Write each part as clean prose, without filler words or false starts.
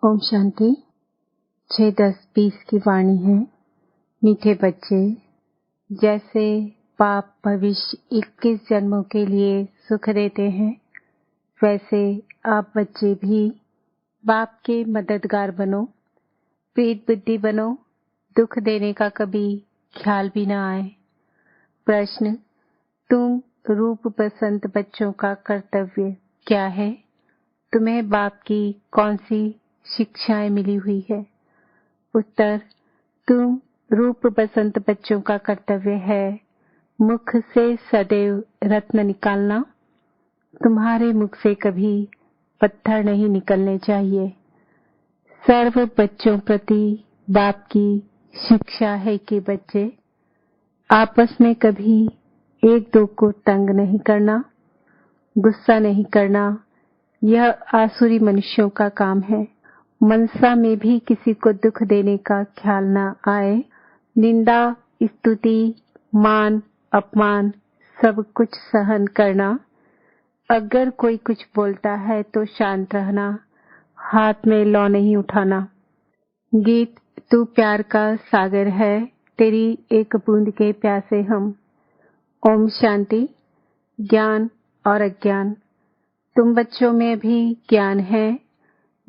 ओम शांति। 6-10-20 की वाणी है। मीठे बच्चे, जैसे पाप भविष्य 21 जन्मों के लिए सुख देते हैं, वैसे आप बच्चे भी बाप के मददगार बनो, प्रीत बुद्धि बनो, दुख देने का कभी ख्याल भी न आए। प्रश्न: तुम रूप पसंद बच्चों का कर्तव्य क्या है? तुम्हें बाप की कौन सी शिक्षाएं मिली हुई है? उत्तर: तुम रूप पसंद बच्चों का कर्तव्य है मुख से सदैव रत्न निकालना। तुम्हारे मुख से कभी पत्थर नहीं निकलने चाहिए। सर्व बच्चों प्रति बाप की शिक्षा है कि बच्चे आपस में कभी एक दो को तंग नहीं करना, गुस्सा नहीं करना। यह आसुरी मनुष्यों का काम है। मनसा में भी किसी को दुख देने का ख्याल न आए। निंदा, स्तुति, मान, अपमान सब कुछ सहन करना। अगर कोई कुछ बोलता है तो शांत रहना, हाथ में लौ नहीं उठाना। गीत: तू प्यार का सागर है, तेरी एक बूंद के प्यासे हम। ओम शांति। ज्ञान और अज्ञान। तुम बच्चों में भी ज्ञान है।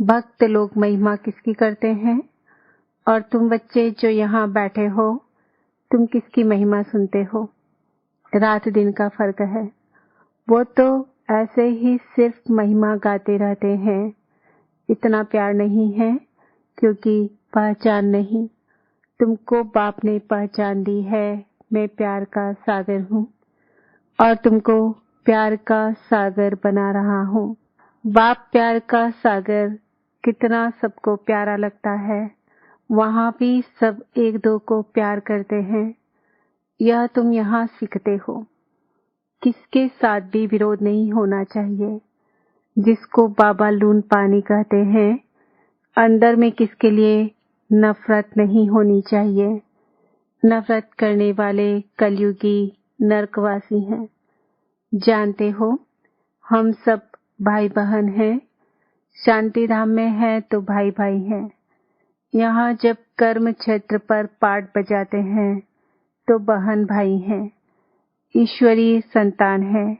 भक्त लोग महिमा किसकी करते हैं? और तुम बच्चे जो यहाँ बैठे हो, तुम किसकी महिमा सुनते हो? रात दिन का फर्क है। वो तो ऐसे ही सिर्फ महिमा गाते रहते हैं। इतना प्यार नहीं है क्योंकि पहचान नहीं। तुमको बाप ने पहचान दी है। मैं प्यार का सागर हूँ और तुमको प्यार का सागर बना रहा हूँ। बाप प्यार का सागर कितना सबको प्यारा लगता है। वहाँ भी सब एक दो को प्यार करते हैं। यह तुम यहाँ सीखते हो। किसके साथ भी विरोध नहीं होना चाहिए। जिसको बाबा लून पानी कहते हैं, अंदर में किसके लिए नफरत नहीं होनी चाहिए। नफरत करने वाले कलयुगी नरकवासी हैं। जानते हो, हम सब भाई बहन हैं। शांति धाम में है तो भाई भाई हैं। यहाँ जब कर्म क्षेत्र पर पाठ बजाते हैं तो बहन भाई हैं। ईश्वरीय संतान है।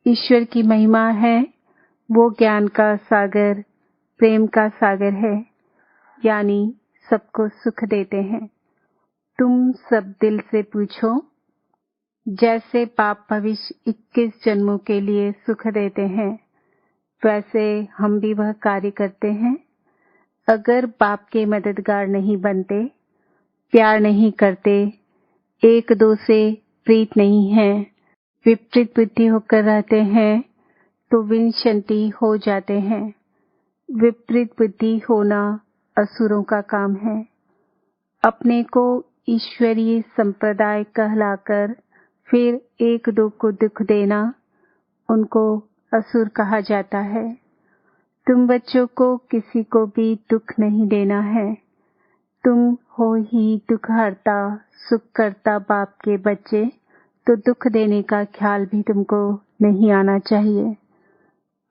ईश्वर की महिमा है। वो ज्ञान का सागर, प्रेम का सागर है, यानी सबको सुख देते हैं। तुम सब दिल से पूछो, जैसे पाप भविष्य 21 जन्मों के लिए सुख देते हैं, वैसे हम भी वह कार्य करते हैं। अगर बाप के मददगार नहीं बनते, प्यार नहीं करते, एक दो से प्रीत नहीं है, विपरीत बुद्धि होकर रहते हैं, तो विनशंति हो जाते हैं। विपरीत बुद्धि होना असुरों का काम है। अपने को ईश्वरीय संप्रदाय कहलाकर फिर एक दो को दुख देना, उनको असुर कहा जाता है। तुम बच्चों को किसी को भी दुख नहीं देना है। तुम हो ही दुख हरता, सुख करता बाप के बच्चे, तो दुख देने का ख्याल भी तुमको नहीं आना चाहिए।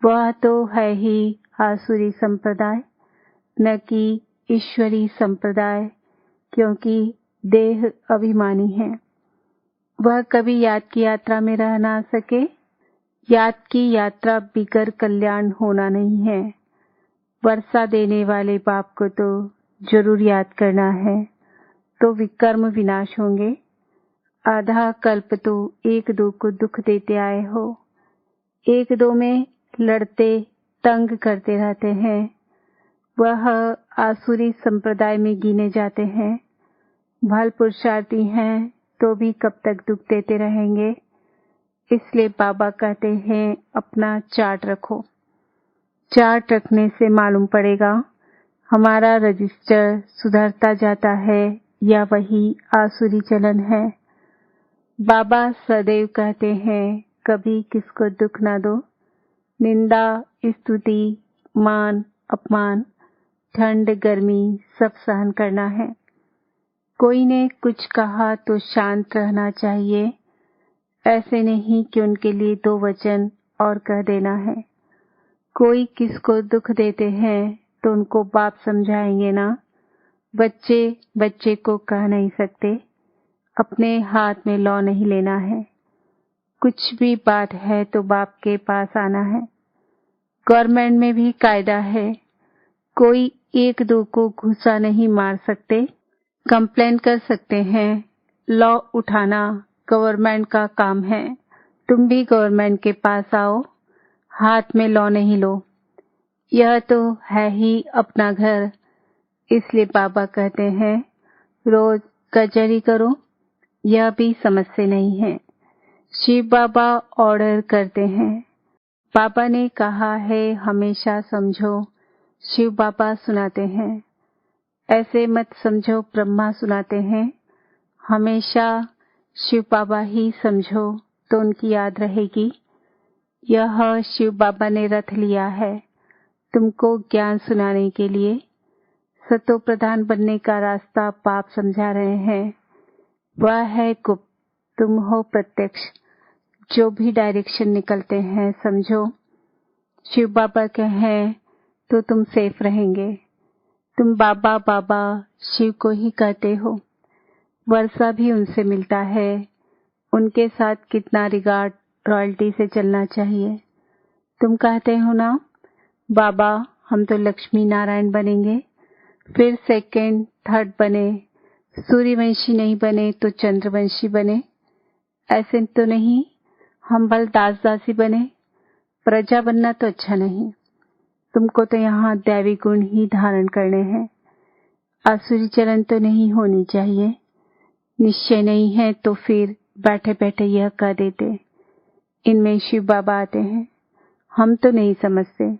वह तो है ही आसुरी संप्रदाय, न कि ईश्वरी संप्रदाय, क्योंकि देह अभिमानी है। वह कभी याद की यात्रा में रह ना सके। याद की यात्रा बिगर कल्याण होना नहीं है। वर्षा देने वाले बाप को तो जरूर याद करना है, तो विकर्म विनाश होंगे। आधा कल्प तो एक दो को दुख देते आए हो। एक दो में लड़ते तंग करते रहते हैं। वह आसुरी संप्रदाय में गिने जाते हैं। भल पुरुषार्थी हैं तो भी कब तक दुख देते रहेंगे। इसलिए बाबा कहते हैं, अपना चार्ट रखो। चार्ट रखने से मालूम पड़ेगा हमारा रजिस्टर सुधरता जाता है या वही आसुरी चलन है। बाबा सदैव कहते हैं, कभी किसको दुख ना दो। निंदा, स्तुति, मान, अपमान, ठंड गर्मी सब सहन करना है। कोई ने कुछ कहा तो शांत रहना चाहिए। ऐसे नहीं कि उनके लिए दो वचन और कह देना है। कोई किसको दुख देते हैं, तो उनको बाप समझाएंगे ना। बच्चे बच्चे को कह नहीं सकते, अपने हाथ में लॉ नहीं लेना है। कुछ भी बात है तो बाप के पास आना है। गवर्नमेंट में भी कायदा है, कोई एक दो को घुसा नहीं मार सकते। कंप्लेन कर सकते हैं, लॉ उठाना गवर्नमेंट का काम है। तुम भी गवर्नमेंट के पास आओ, हाथ में लॉ नहीं लो। यह तो है ही अपना घर, इसलिए बाबा कहते हैं रोज कचहरी करो। यह भी समस्या नहीं है। शिव बाबा ऑर्डर करते हैं। बाबा ने कहा है हमेशा समझो, शिव बाबा सुनाते हैं। ऐसे मत समझो ब्रह्मा सुनाते हैं। हमेशा शिव बाबा ही समझो तो उनकी याद रहेगी। यह शिव बाबा ने रथ लिया है तुमको ज्ञान सुनाने के लिए। सतो प्रधान बनने का रास्ता बाप समझा रहे हैं। वह है गुप्त, तुम हो प्रत्यक्ष। जो भी डायरेक्शन निकलते हैं समझो शिव बाबा के हैं तो तुम सेफ रहेंगे। तुम बाबा बाबा शिव को ही कहते हो, वर्षा भी उनसे मिलता है। उनके साथ कितना रिगार्ड रॉयल्टी से चलना चाहिए। तुम कहते हो ना बाबा हम तो लक्ष्मी नारायण बनेंगे, फिर सेकंड थर्ड बने, सूर्यवंशी नहीं बने तो चंद्रवंशी बने। ऐसे तो नहीं हम बल दास दासी बने। प्रजा बनना तो अच्छा नहीं। तुमको तो यहाँ दैवी गुण ही धारण करने हैं। आसुरी चलन तो नहीं होनी चाहिए। निश्चय नहीं है तो फिर बैठे बैठे यह कह देते। इनमें शिव बाबा आते हैं, हम तो नहीं समझते।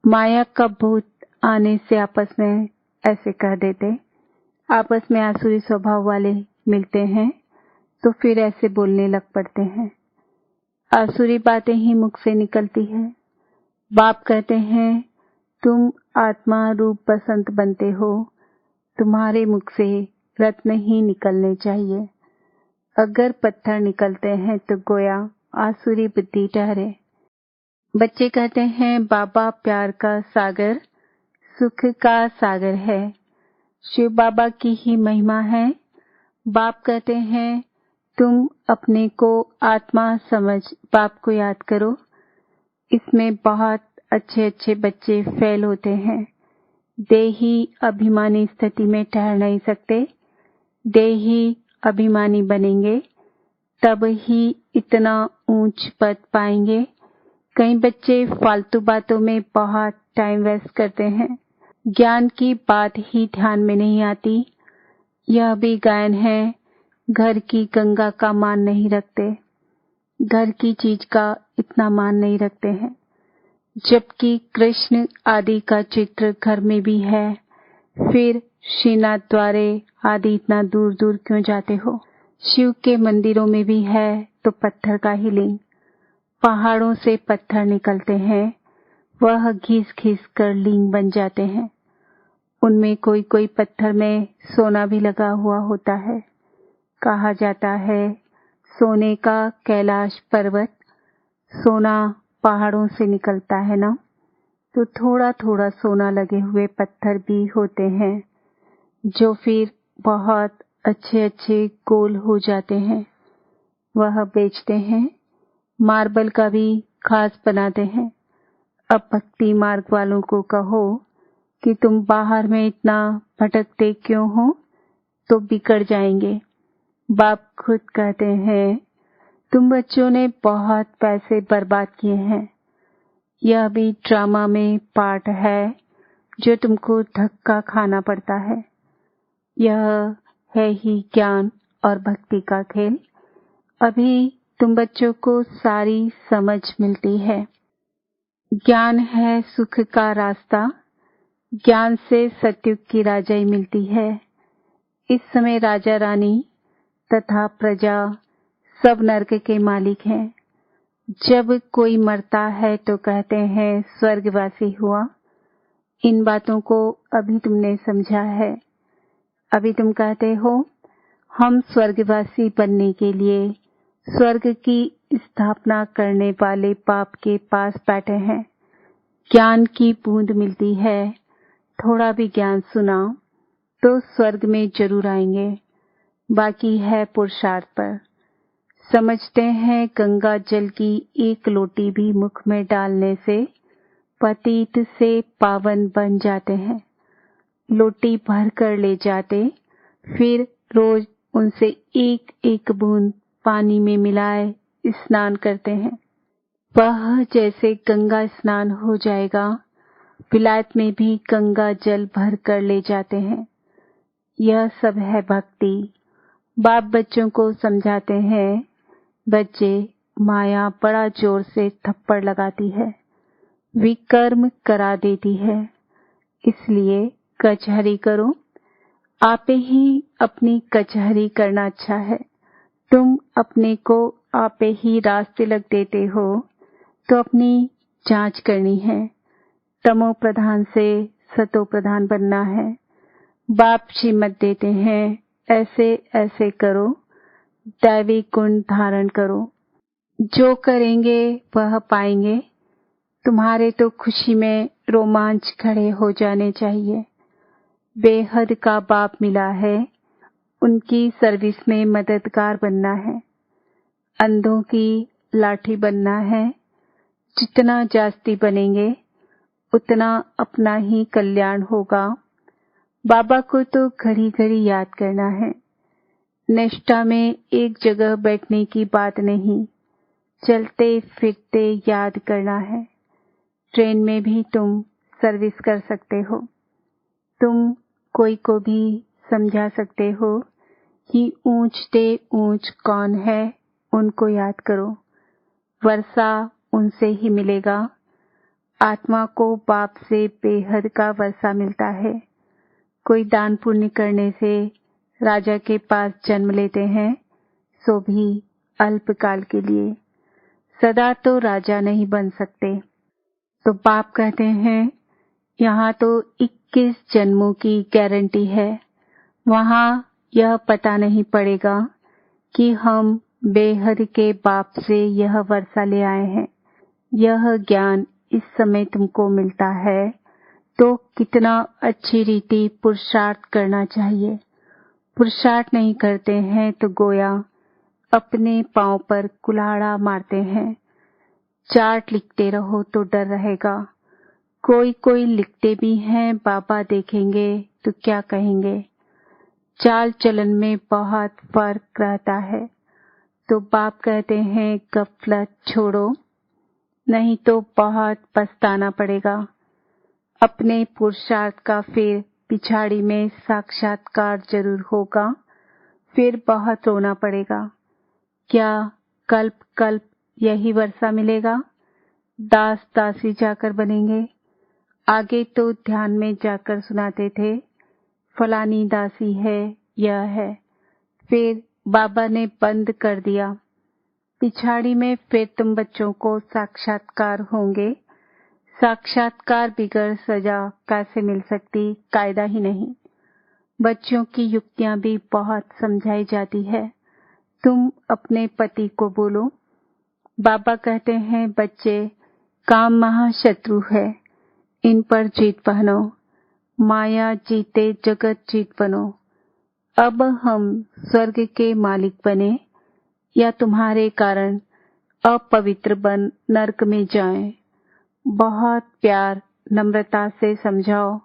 माया का भूत आने से आपस में ऐसे कह देते। आपस में आसुरी स्वभाव वाले मिलते हैं तो फिर ऐसे बोलने लग पड़ते हैं। आसुरी बातें ही मुख से निकलती है। बाप कहते हैं तुम आत्मा रूप बसंत बनते हो, तुम्हारे मुख से रत्न ही निकलने चाहिए। अगर पत्थर निकलते हैं तो गोया आसुरी बुद्धि ठहरे। बच्चे कहते हैं बाबा प्यार का सागर, सुख का सागर है। शिव बाबा की ही महिमा है। बाप कहते हैं तुम अपने को आत्मा समझ बाप को याद करो। इसमें बहुत अच्छे अच्छे बच्चे फेल होते हैं। देही अभिमानी स्थिति में ठहर नहीं सकते। देही अभिमानी बनेंगे तब ही इतना ऊंच पद पाएंगे। कई बच्चे फालतू बातों में बहुत टाइम वेस्ट करते हैं। ज्ञान की बात ही ध्यान में नहीं आती। यह भी गायन है, घर की गंगा का मान नहीं रखते। घर की चीज का इतना मान नहीं रखते हैं, जबकि कृष्ण आदि का चित्र घर में भी है। फिर श्रीनाथ द्वारे आदि इतना दूर दूर क्यों जाते हो? शिव के मंदिरों में भी है तो पत्थर का ही लिंग। पहाड़ों से पत्थर निकलते हैं, वह घिस घिस कर लिंग बन जाते हैं। उनमें कोई कोई पत्थर में सोना भी लगा हुआ होता है। कहा जाता है सोने का कैलाश पर्वत, सोना पहाड़ों से निकलता है ना, तो थोड़ा थोड़ा सोना लगे हुए पत्थर भी होते हैं जो फिर बहुत अच्छे अच्छे गोल हो जाते हैं। वह बेचते हैं। मार्बल का भी खास बनाते हैं। अब भक्ति मार्ग वालों को कहो कि तुम बाहर में इतना भटकते क्यों हो, तो बिगड़ जाएंगे। बाप खुद कहते हैं तुम बच्चों ने बहुत पैसे बर्बाद किए हैं। यह भी ड्रामा में पार्ट है जो तुमको धक्का खाना पड़ता है। यह है ही ज्ञान और भक्ति का खेल। अभी तुम बच्चों को सारी समझ मिलती है। ज्ञान है सुख का रास्ता। ज्ञान से सत्युग की राजाई मिलती है। इस समय राजा रानी तथा प्रजा सब नरक के मालिक हैं। जब कोई मरता है तो कहते हैं स्वर्गवासी हुआ। इन बातों को अभी तुमने समझा है। अभी तुम कहते हो हम स्वर्गवासी बनने के लिए स्वर्ग की स्थापना करने वाले बाप के पास बैठे हैं। ज्ञान की बूंद मिलती है थोड़ा भी ज्ञान सुना तो स्वर्ग में जरूर आएंगे, बाकी है पुरुषार्थ पर। समझते हैं गंगा जल की एक लोटी भी मुख में डालने से पतित से पावन बन जाते हैं। लोटी भर कर ले जाते, फिर रोज उनसे एक एक बूंद पानी में मिलाए स्नान करते हैं। वह जैसे गंगा स्नान हो जाएगा, विलायत में भी गंगा जल भर कर ले जाते हैं। यह सब है भक्ति। बाप बच्चों को समझाते हैं, बच्चे, माया बड़ा जोर से थप्पड़ लगाती है, विकर्म करा देती है, इसलिए कचहरी करो। आप ही अपनी कचहरी करना अच्छा है। तुम अपने को आप ही रास्ते लग देते हो, तो अपनी जांच करनी है। तमो प्रधान से सतो प्रधान बनना है। बाप श्रीमत देते हैं, ऐसे ऐसे करो, दैवी गुण धारण करो। जो करेंगे वह पाएंगे। तुम्हारे तो खुशी में रोमांच खड़े हो जाने चाहिए। बेहद का बाप मिला है, उनकी सर्विस में मददगार बनना है। अंधों की लाठी बनना है। जितना जास्ती बनेंगे उतना अपना ही कल्याण होगा। बाबा को तो घड़ी घड़ी याद करना है। निष्ठा में एक जगह बैठने की बात नहीं, चलते फिरते याद करना है। ट्रेन में भी तुम सर्विस कर सकते हो। तुम कोई को भी समझा सकते हो कि ऊंच ते ऊंच कौन है, उनको याद करो। वर्षा उनसे ही मिलेगा। आत्मा को बाप से बेहद का वर्षा मिलता है। कोई दान पुण्य करने से राजा के पास जन्म लेते हैं, सो भी अल्पकाल के लिए। सदा तो राजा नहीं बन सकते। तो बाप कहते हैं, यहाँ तो 21 जन्मों की गारंटी है। वहाँ यह पता नहीं पड़ेगा कि हम बेहद के बाप से यह वर्षा ले आए हैं। यह ज्ञान इस समय तुमको मिलता है, तो कितना अच्छी रीति पुरुषार्थ करना चाहिए। पुरुषार्थ नहीं करते हैं तो गोया अपने पांव पर कुल्हाड़ा मारते हैं। चार्ट लिखते रहो तो डर रहेगा। कोई कोई लिखते भी हैं, बाबा देखेंगे तो क्या कहेंगे। चाल चलन में बहुत फर्क रहता है। तो बाप कहते हैं, गफलत छोड़ो, नहीं तो बहुत पछताना पड़ेगा। अपने पुरुषार्थ का फिर पिछाड़ी में साक्षात्कार जरूर होगा, फिर बहुत रोना पड़ेगा। क्या कल्प कल्प यही वर्षा मिलेगा? दास दासी जाकर बनेंगे। आगे तो ध्यान में जाकर सुनाते थे, फलानी दासी है, यह है। फिर बाबा ने बंद कर दिया। पिछाड़ी में फिर तुम बच्चों को साक्षात्कार होंगे। साक्षात्कार बिगड़ सजा कैसे मिल सकती, कायदा ही नहीं। बच्चों की युक्तियां भी बहुत समझाई जाती है। तुम अपने पति को बोलो। बाबा कहते हैं, बच्चे, काम महाशत्रु है, इन पर जीत पहनो। माया जीते जगत जीत बनो। अब हम स्वर्ग के मालिक बने या तुम्हारे कारण अपवित्र बन नरक में जाएं। बहुत प्यार नम्रता से समझाओ,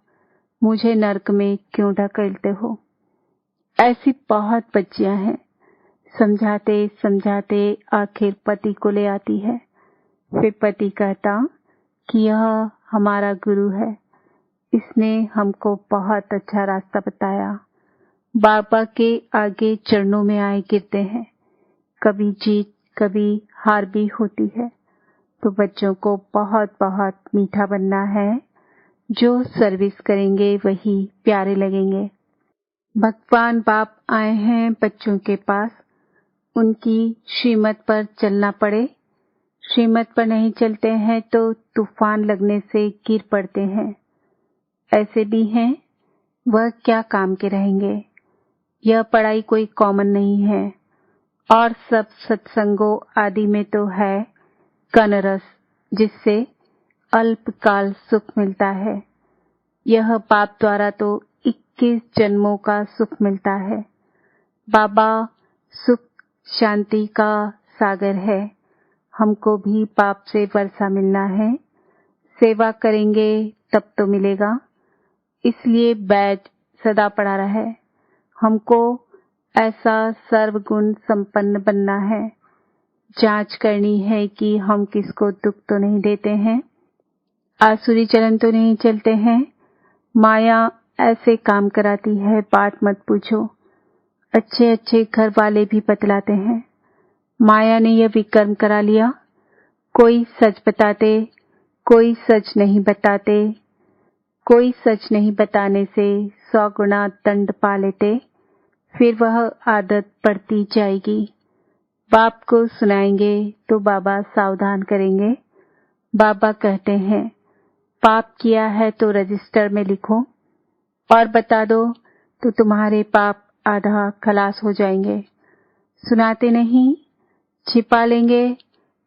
मुझे नरक में क्यों ढकेलते हो। ऐसी बहुत बच्चियां हैं, समझाते समझाते आखिर पति को ले आती है। फिर पति कहता कि यह हमारा गुरु है, इसने हमको बहुत अच्छा रास्ता बताया। बाबा के आगे चरणों में आए गिरते हैं। कभी जीत कभी हार भी होती है। तो बच्चों को बहुत बहुत मीठा बनना है। जो सर्विस करेंगे वही प्यारे लगेंगे। भगवान बाप आए हैं बच्चों के पास, उनकी श्रीमत पर चलना पड़े। श्रीमत पर नहीं चलते हैं तो तूफान लगने से गिर पड़ते हैं। ऐसे भी हैं, वह क्या काम के रहेंगे। यह पढ़ाई कोई कॉमन नहीं है। और सब सत्संगों आदि में तो है कनरस, जिससे अल्पकाल सुख मिलता है। यह पाप द्वारा तो 21 जन्मों का सुख मिलता है। बाबा सुख शांति का सागर है। हमको भी पाप से वर्षा मिलना है। सेवा करेंगे तब तो मिलेगा, इसलिए बैज सदा पड़ा रहे। हमको ऐसा सर्वगुण संपन्न बनना है। जांच करनी है कि हम किसको दुख तो नहीं देते हैं, आसुरी चलन तो नहीं चलते हैं। माया ऐसे काम कराती है, बात मत पूछो। अच्छे अच्छे घर वाले भी बतलाते हैं। माया ने यह विकर्म करा लिया। कोई सच बताते, कोई सच नहीं बताते। कोई सच नहीं बताने से 100 गुना दंड पा लेते, फिर वह आदत बढ़ती जाएगी। बाप को सुनाएंगे तो बाबा सावधान करेंगे। बाबा कहते हैं, पाप किया है तो रजिस्टर में लिखो और बता दो तो तुम्हारे पाप आधा खलास हो जाएंगे। सुनाते नहीं, छिपा लेंगे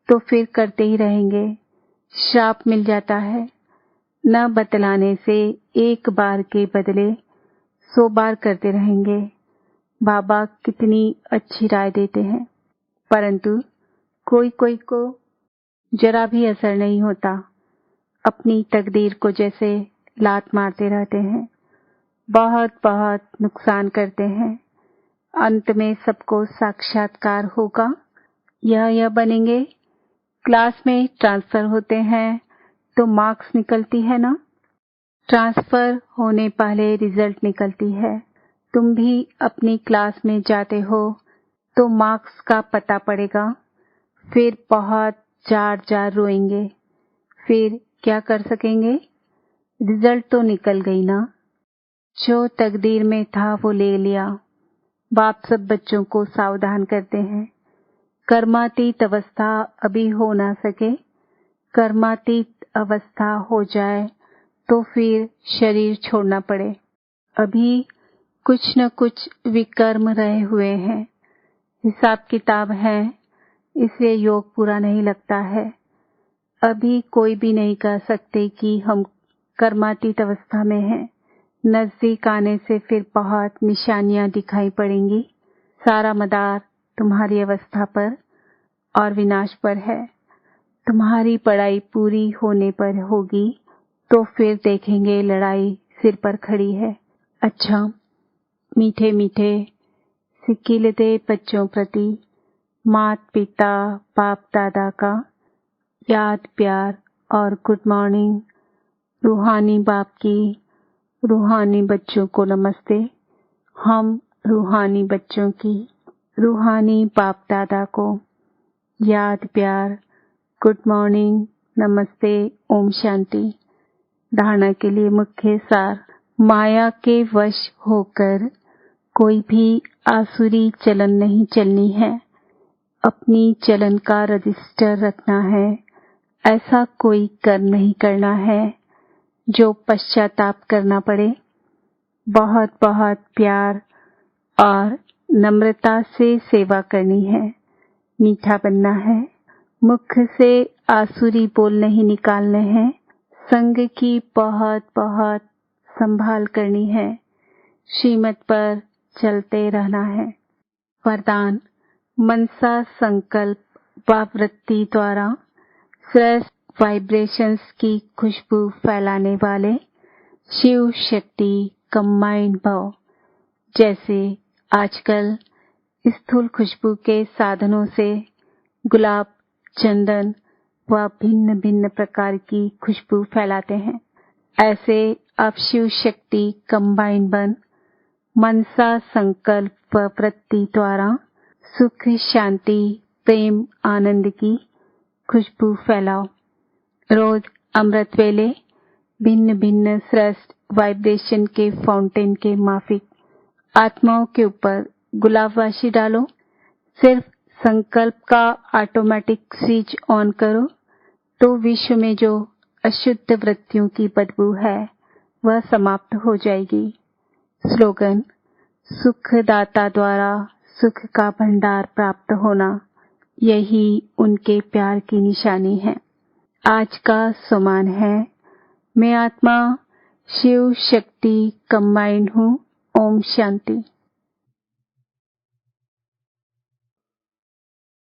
तो फिर करते ही रहेंगे, श्राप मिल जाता है। न बतलाने से एक बार के बदले 100 बार करते रहेंगे। बाबा कितनी अच्छी राय देते हैं, परंतु कोई कोई को जरा भी असर नहीं होता। अपनी तकदीर को जैसे लात मारते रहते हैं, बहुत बहुत नुकसान करते हैं। अंत में सबको साक्षात्कार होगा। यह बनेंगे। क्लास में ट्रांसफर होते हैं तो मार्क्स निकलती है ना, ट्रांसफर होने पहले रिजल्ट निकलती है। तुम भी अपनी क्लास में जाते हो तो मार्क्स का पता पड़ेगा, फिर बहुत जार जार रोएंगे। फिर क्या कर सकेंगे? रिजल्ट तो निकल गई ना। जो तकदीर में था वो ले लिया। बाप सब बच्चों को सावधान करते हैं। कर्मातीत अवस्था अभी हो ना सके। कर्मातीत अवस्था हो जाए तो फिर शरीर छोड़ना पड़े। अभी कुछ न कुछ विकर्म रहे हुए हैं, हिसाब किताब है, इसलिए योग पूरा नहीं लगता है। अभी कोई भी नहीं कह सकते कि हम कर्मातीत अवस्था में हैं। नजदीक आने से फिर बहुत निशानियां दिखाई पड़ेंगी। सारा मदार तुम्हारी अवस्था पर और विनाश पर है। तुम्हारी पढ़ाई पूरी होने पर होगी तो फिर देखेंगे लड़ाई सिर पर खड़ी है। अच्छा, मीठे मीठे सिकिलते बच्चों प्रति मात पिता बाप दादा का याद प्यार और गुड मॉर्निंग। रूहानी बाप की रूहानी बच्चों को नमस्ते। हम रूहानी बच्चों की रूहानी बाप दादा को याद प्यार, गुड मॉर्निंग, नमस्ते, ओम शांति। धारणा के लिए मुख्य सार। माया के वश होकर कोई भी आसुरी चलन नहीं चलनी है। अपनी चलन का रजिस्टर रखना है। ऐसा कोई कर्म नहीं करना है जो पश्चाताप करना पड़े। बहुत बहुत प्यार और नम्रता से सेवा करनी है। मीठा बनना है। मुख से आसुरी बोल नहीं निकालने हैं। संग की बहुत बहुत संभाल करनी है। श्रीमत पर चलते रहना है। वरदान। मनसा संकल्प व वृत्ति द्वारा श्रेष्ठ वाइब्रेशंस की खुशबू फैलाने वाले शिव शक्ति कंबाइंड भव। जैसे आजकल स्थूल खुशबू के साधनों से गुलाब, चंदन व भिन्न भिन्न प्रकार की खुशबू फैलाते हैं, ऐसे अब शिव शक्ति कंबाइंड बन मनसा संकल्प व वृत्ति द्वारा सुख, शांति, प्रेम, आनंद की खुशबू फैलाओ। रोज अमृत वेले भिन्न भिन्न श्रेष्ठ वाइब्रेशन के फाउंटेन के माफिक आत्माओं के ऊपर गुलाब वाशी डालो। सिर्फ संकल्प का ऑटोमेटिक स्विच ऑन करो तो विश्व में जो अशुद्ध वृत्तियों की बदबू है वह समाप्त हो जाएगी। स्लोगन। सुखदाता द्वारा सुख का भंडार प्राप्त होना, यही उनके प्यार की निशानी है। आज का सम्मान है। मैं आत्मा शिव शक्ति कंबाइंड हूँ। ओम शांति।